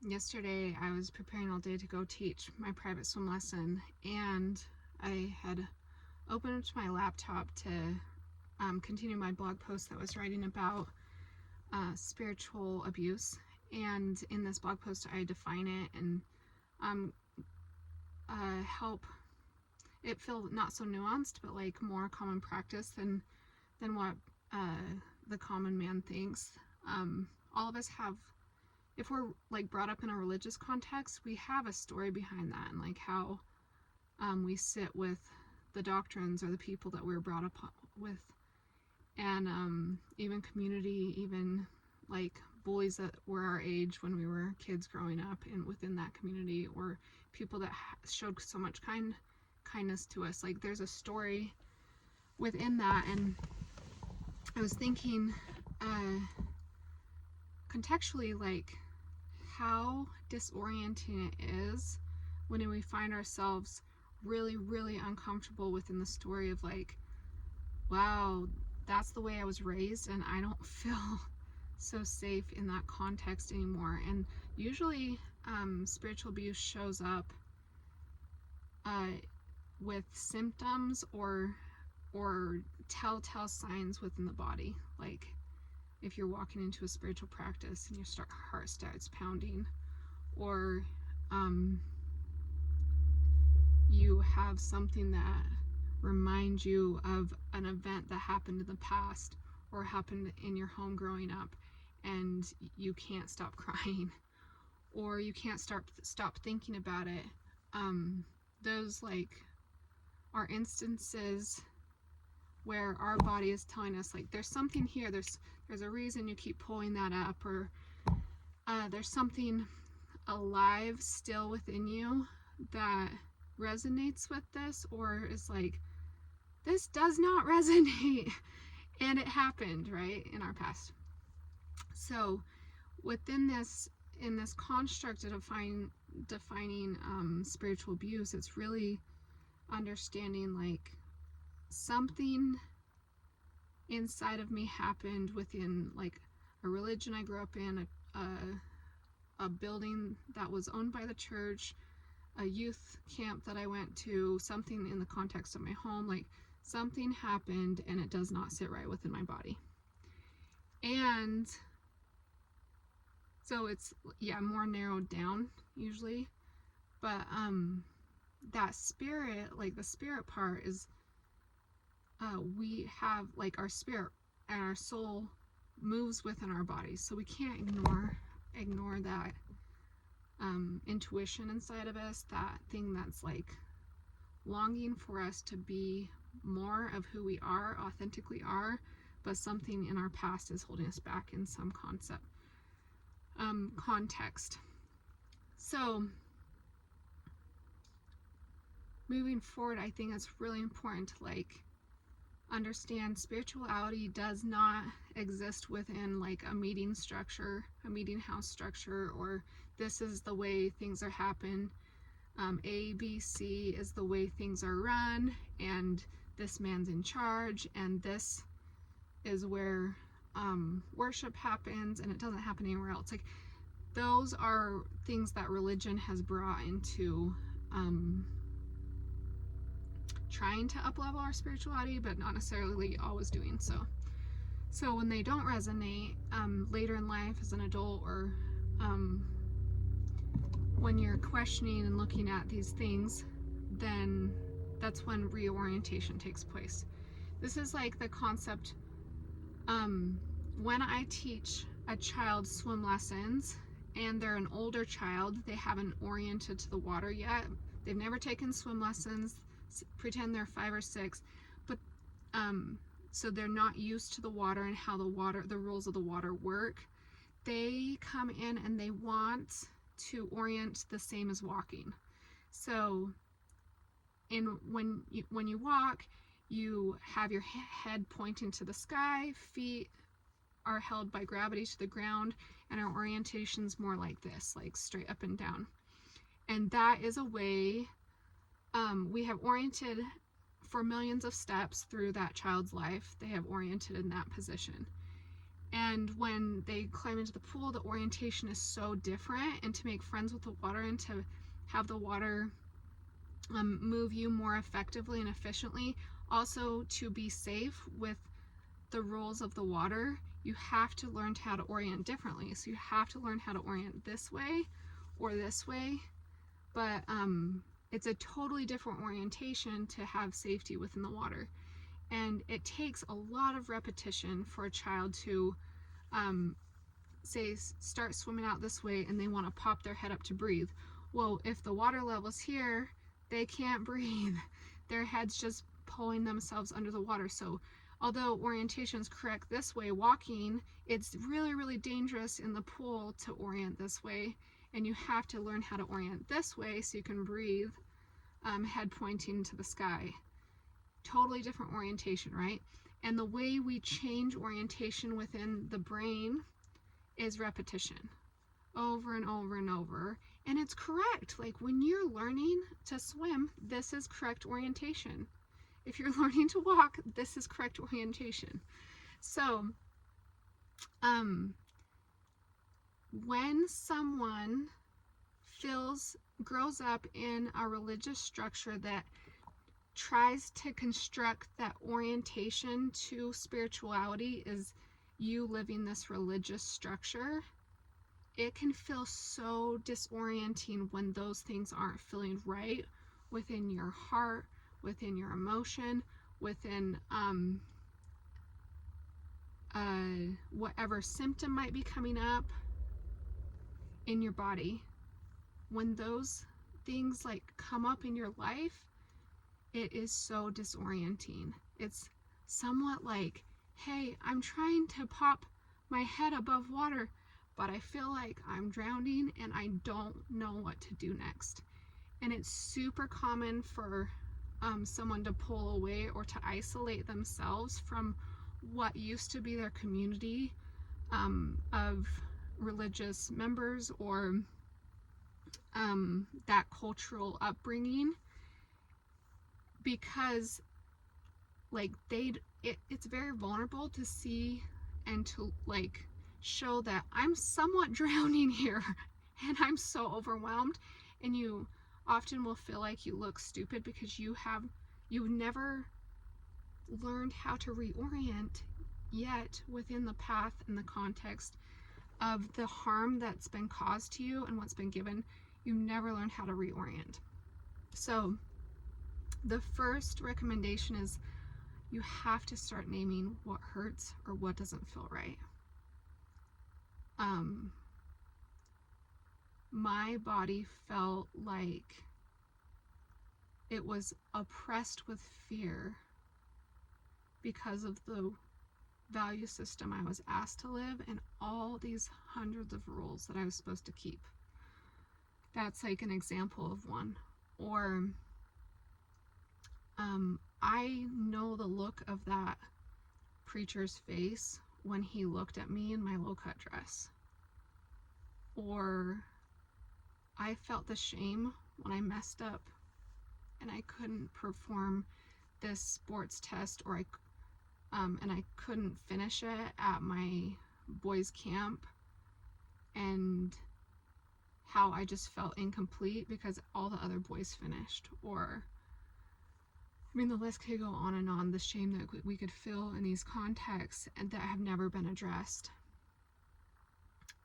Yesterday I was preparing all day to go teach my private swim lesson, and I had opened up my laptop to continue my blog post that was writing about spiritual abuse. And in this blog post I define it and help it feel not so nuanced, but like more common practice than what the common man thinks. All of us have, if we're like brought up in a religious context, we have a story behind that, and like how we sit with the doctrines or the people that we were brought up with, and even community, even like bullies that were our age when we were kids growing up and within that community, or people that showed so much kindness to us. Like there's a story within that. And I was thinking contextually, like how disorienting it is when we find ourselves really, really uncomfortable within the story of like, wow, that's the way I was raised and I don't feel so safe in that context anymore. And usually spiritual abuse shows up with symptoms or telltale signs within the body. Like if you're walking into a spiritual practice and your heart starts pounding, or you have something that reminds you of an event that happened in the past or happened in your home growing up, and you can't stop crying, or you can't stop thinking about it. Those like are instances where our body is telling us like there's something here, there's a reason you keep pulling that up, or there's something alive still within you that resonates with this, or is like, this does not resonate. And it happened right in our past. So within this, in this construct of defining spiritual abuse, it's really understanding like something inside of me happened within like a religion I grew up in, a building that was owned by the church, a youth camp that I went to, something in the context of my home, like something happened and it does not sit right within my body. And so it's more narrowed down usually, but that spirit, like the spirit part is we have like our spirit and our soul moves within our bodies, so we can't ignore that intuition inside of us, that thing that's like longing for us to be more of who we are, authentically are, but something in our past is holding us back in some context. So moving forward, I think it's really important to like understand spirituality does not exist within like a meeting structure, a meeting house structure, or this is the way things are happen. A, B, C is the way things are run, and this man's in charge, and this is where worship happens, and it doesn't happen anywhere else. Like those are things that religion has brought into trying to up-level our spirituality, but not necessarily always doing so. So when they don't resonate later in life as an adult, or when you're questioning and looking at these things, then that's when reorientation takes place. This is like the concept when I teach a child swim lessons and they're an older child, they haven't oriented to the water yet, they've never taken swim lessons, pretend they're 5 or 6, but so they're not used to the water and how the rules of the water work. They come in and they want to orient the same as walking. So when you walk, you have your head pointing to the sky, feet are held by gravity to the ground, and our orientation's more like this, like straight up and down. And that is a way we have oriented for millions of steps through that child's life. They have oriented in that position. And when they climb into the pool, the orientation is so different, and to make friends with the water and to have the water move you more effectively and efficiently, also to be safe with the rules of the water, you have to learn how to orient differently. So you have to learn how to orient this way or this way, but it's a totally different orientation to have safety within the water. And it takes a lot of repetition for a child to say start swimming out this way and they want to pop their head up to breathe. Well, if the water level's here, they can't breathe. Their head's just pulling themselves under the water. So although orientation is correct this way walking, it's really, really dangerous in the pool to orient this way, and you have to learn how to orient this way so you can breathe, head pointing to the sky. Totally different orientation, right? And the way we change orientation within the brain is repetition, over and over and over. And it's correct. Like when you're learning to swim, this is correct orientation. If you're learning to walk, this is correct orientation. So when someone grows up in a religious structure that tries to construct that orientation to spirituality is you living this religious structure, it can feel so disorienting when those things aren't feeling right within your heart, within your emotion, within whatever symptom might be coming up in your body. When those things like come up in your life, it is so disorienting. It's somewhat like, hey, I'm trying to pop my head above water, but I feel like I'm drowning and I don't know what to do next. And it's super common for someone to pull away or to isolate themselves from what used to be their community of religious members or that cultural upbringing, because like it's very vulnerable to see and to like show that I'm somewhat drowning here and I'm so overwhelmed, and you often will feel like you look stupid because you've never learned how to reorient yet within the path and the context of the harm that's been caused to you and what's been given. You've never learned how to reorient. So the first recommendation is you have to start naming what hurts or what doesn't feel right. My body felt like it was oppressed with fear because of the value system I was asked to live and all these hundreds of rules that I was supposed to keep. That's like an example of one. Or I know the look of that preacher's face when he looked at me in my low-cut dress. Or I felt the shame when I messed up and I couldn't perform this sports test, or and I couldn't finish it at my boys' camp, and how I just felt incomplete because all the other boys finished. Or I mean, the list could go on and on, the shame that we could feel in these contexts and that have never been addressed.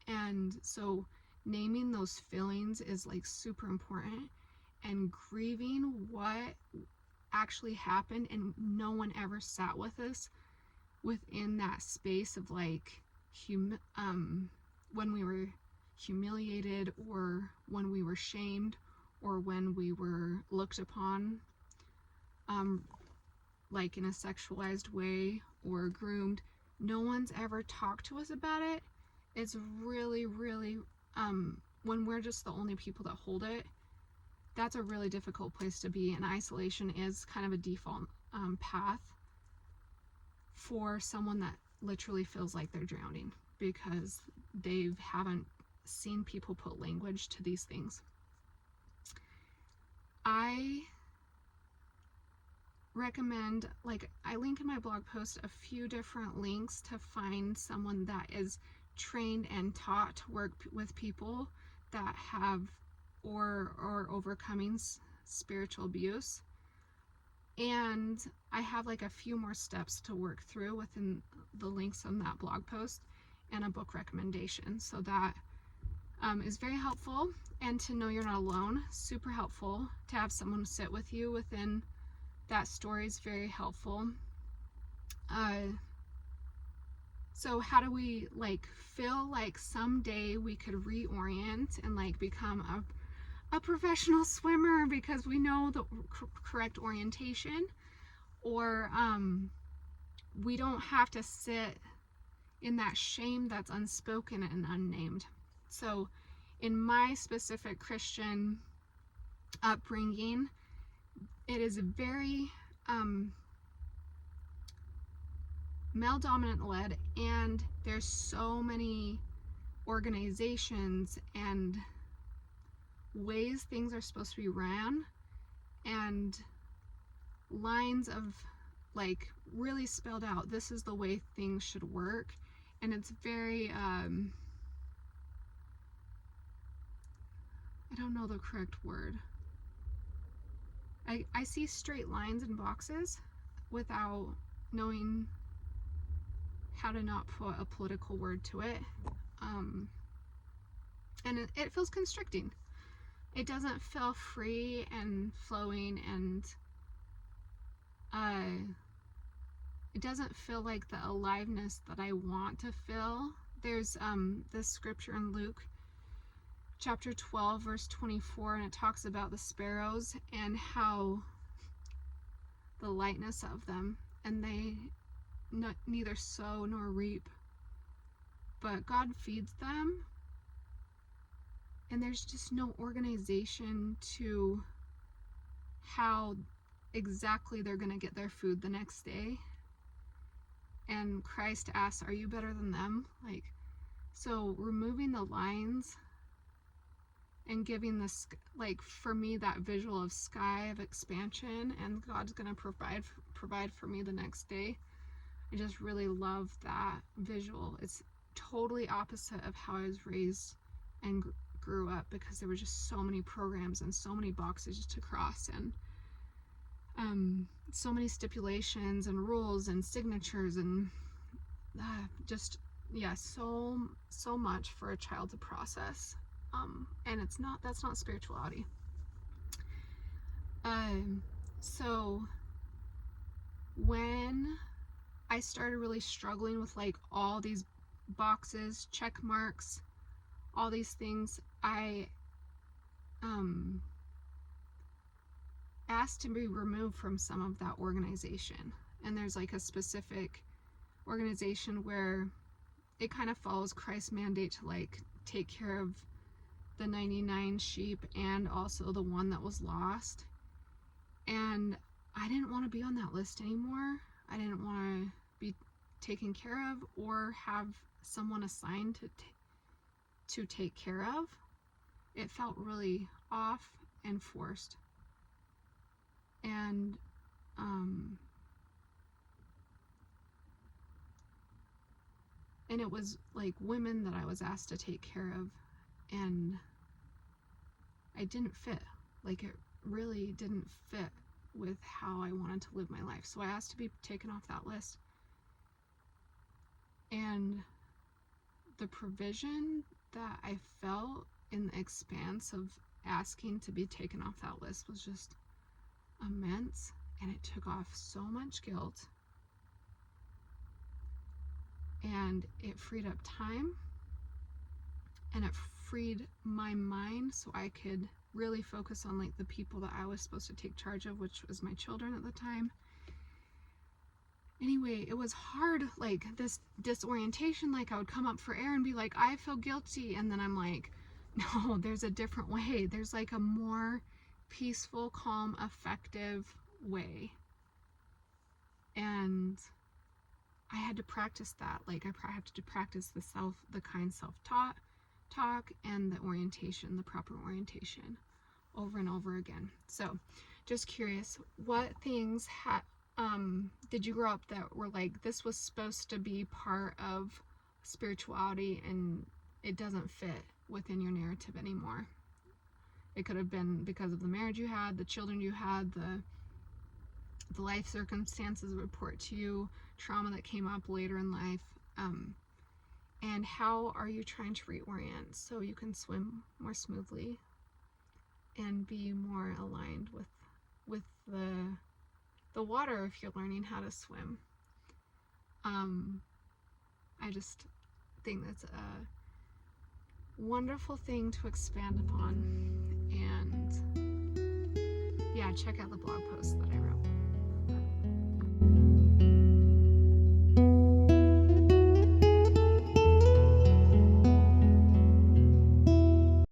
And so naming those feelings is like super important, and grieving what actually happened, and no one ever sat with us within that space of like when we were humiliated, or when we were shamed, or when we were looked upon like in a sexualized way or groomed. No one's ever talked to us about it. It's really, really when we're just the only people that hold it, that's a really difficult place to be, and isolation is kind of a default path for someone that literally feels like they're drowning because they haven't seen people put language to these things. I recommend, like, I link in my blog post a few different links to find someone that is trained and taught to work with people that have or overcoming spiritual abuse. And I have like a few more steps to work through within the links on that blog post, and a book recommendation. So that is very helpful. And to know you're not alone, super helpful. To have someone sit with you within that story is very helpful. So how do we like feel like someday we could reorient and like become a professional swimmer because we know the correct orientation, or we don't have to sit in that shame that's unspoken and unnamed. So in my specific Christian upbringing, it is very male dominant led, and there's so many organizations and ways things are supposed to be ran, and lines of like really spelled out, this is the way things should work. And it's very I don't know the correct word. I see straight lines and boxes without knowing how to not put a political word to it. And it feels constricting. It doesn't feel free and flowing, and it doesn't feel like the aliveness that I want to feel. There's this scripture in Luke chapter 12 verse 24, and it talks about the sparrows and how the lightness of them, and they neither sow nor reap, but God feeds them. And there's just no organization to how exactly they're going to get their food the next day. And Christ asks, are you better than them? Like, so removing the lines and giving this, like, for me, that visual of sky, of expansion, and God's going to provide for me the next day. I just really love that visual. It's totally opposite of how I was raised and grew up, because there were just so many programs and so many boxes to cross, and so many stipulations and rules and signatures, and just, yeah, so much for a child to process. And that's not spirituality. So when I started really struggling with like all these boxes, check marks, all these things, I asked to be removed from some of that organization. And there's like a specific organization where it kind of follows Christ's mandate to like take care of the 99 sheep and also the one that was lost. And I didn't want to be on that list anymore. I didn't want to be taken care of or have someone assigned to take care of. It felt really off and forced. And and it was like women that I was asked to take care of, and I didn't fit. Like, it really didn't fit with how I wanted to live my life. So I asked to be taken off that list. And the provision that I felt in the expanse of asking to be taken off that list was just immense, and it took off so much guilt, and it freed up time, and it freed my mind so I could really focus on like the people that I was supposed to take charge of, which was my children at the time. Anyway, it was hard, like this disorientation. Like, I would come up for air and be like, I feel guilty, and then I'm like, no, there's a different way. There's like a more peaceful, calm, effective way. And I had to practice that. Like, I had to practice the kind self-talk and the orientation, the proper orientation. over and over again. So just curious, what things did you grow up that were like, this was supposed to be part of spirituality and it doesn't fit within your narrative anymore? It could have been because of the marriage you had, the children you had, the life circumstances report to you, trauma that came up later in life. And how are you trying to reorient so you can swim more smoothly and be more aligned with the water if you're learning how to swim? I just think that's a wonderful thing to expand upon. And yeah, check out the blog post that I wrote.